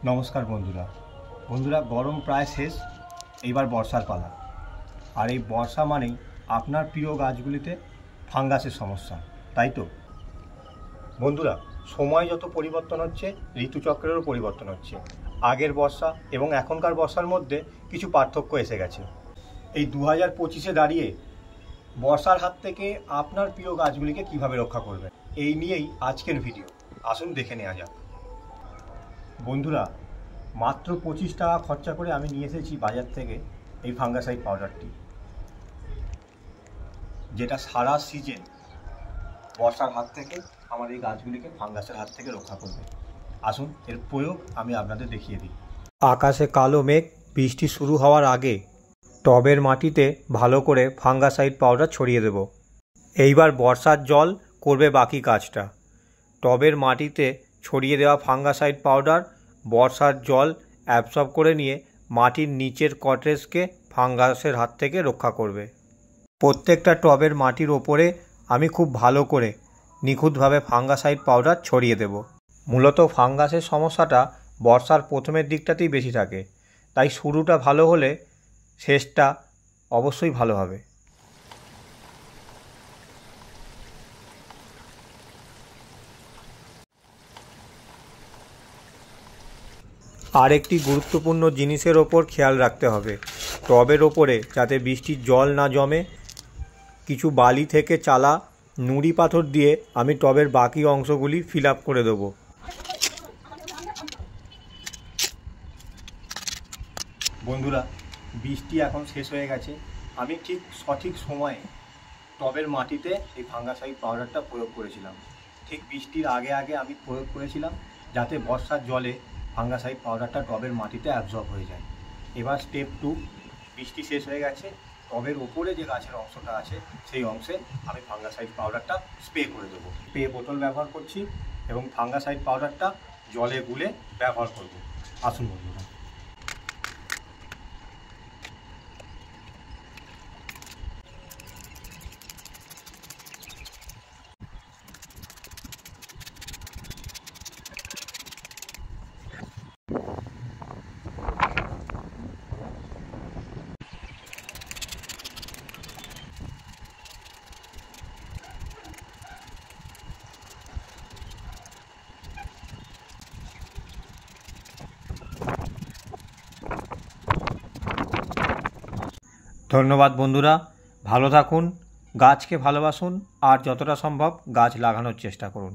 নমস্কার বন্ধুরা। গরম প্রায় শেষ, এইবার বর্ষার পালা। আর এই বর্ষা মানেই আপনার প্রিয় গাছগুলিতে ফাঙ্গাসের সমস্যা, তাই তো বন্ধুরা? সময় যত পরিবর্তন হচ্ছে, ঋতুচক্রেরও পরিবর্তন হচ্ছে। আগের বর্ষা এবং এখনকার বর্ষার মধ্যে কিছু পার্থক্য এসে গেছে। এই 2025-এ দাঁড়িয়ে বর্ষার হাত থেকে আপনার প্রিয় গাছগুলিকে কিভাবে রক্ষা করবেন, এই নিয়েই আজকের ভিডিও। আসুন দেখে নেওয়া যাক। বন্ধুরা, মাত্র 25 টাকা খরচা করে আমি নিয়ে এসেছি বাজার থেকে এই ফাঙ্গাসাইড পাউডারটি, যেটা সারা সিজন বর্ষার হাত থেকে আমার এই গাছগুলিকে ফাঙ্গাসের হাত থেকে রক্ষা করবে। আসুন এর প্রয়োগ আমি আপনাদের দেখিয়ে দিই। আকাশে কালো মেঘ, বৃষ্টি শুরু হওয়ার আগে টবের মাটিতে ভালো করে ফাঙ্গাসাইড পাউডার ছড়িয়ে দেব। এইবার বর্ষার জল করবে বাকি কাজটা। টবের মাটিতে ছড়িয়ে দেওয়া ফাঙ্গাসাইড পাউডার বর্ষার জল অ্যাবসর্ব করে নিয়ে মাটির নিচের কটেজকে ফাঙ্গাসের হাত থেকে রক্ষা করবে। প্রত্যেকটা টবের মাটির ওপরে আমি খুব ভালো করে নিখুঁতভাবে ফাঙ্গাসাইড পাউডার ছড়িয়ে দেব। মূলত ফাঙ্গাসের সমস্যাটা বর্ষার প্রথমের দিকটাতেই বেশি থাকে, তাই শুরুটা ভালো হলে শেষটা অবশ্যই ভালো হবে। আর একটি গুরুত্বপূর্ণ জিনিসের ওপর খেয়াল রাখতে হবে, টবের ওপরে যাতে বৃষ্টির জল না জমে। কিছু বালি থেকে চালা নুড়ি পাথর দিয়ে আমি টবের বাকি অংশগুলি ফিল আপ করে দেবো। বন্ধুরা, বৃষ্টি এখন শেষ হয়ে গেছে। আমি ঠিক সঠিক সময়ে টবের মাটিতে এই ফাঙ্গাসাইড পাউডারটা প্রয়োগ করেছিলাম। ঠিক বৃষ্টির আগে আগে আমি প্রয়োগ করেছিলাম, যাতে বর্ষার জলে ফাঙ্গাসাইড পাউডারটা টবের মাটিতে অ্যাবজর্ব হয়ে যায়। এবার স্টেপ 2, বৃষ্টি শেষ হয়ে গেছে, টবের ওপরে যে গাছের অংশটা আছে সেই অংশে আমি ফাঙ্গাসাইড পাউডারটা স্প্রে করে দেবো। স্প্রে বোতল ব্যবহার করছি এবং ফাঙ্গাসাইড পাউডারটা জলে গুলে ব্যবহার করব। আসুন বন্ধুরা। ধন্যবাদ বন্ধুরা, ভালো থাকুন, গাছকে ভালোবাসুন আর যতটা সম্ভব গাছ লাগানোর চেষ্টা করুন।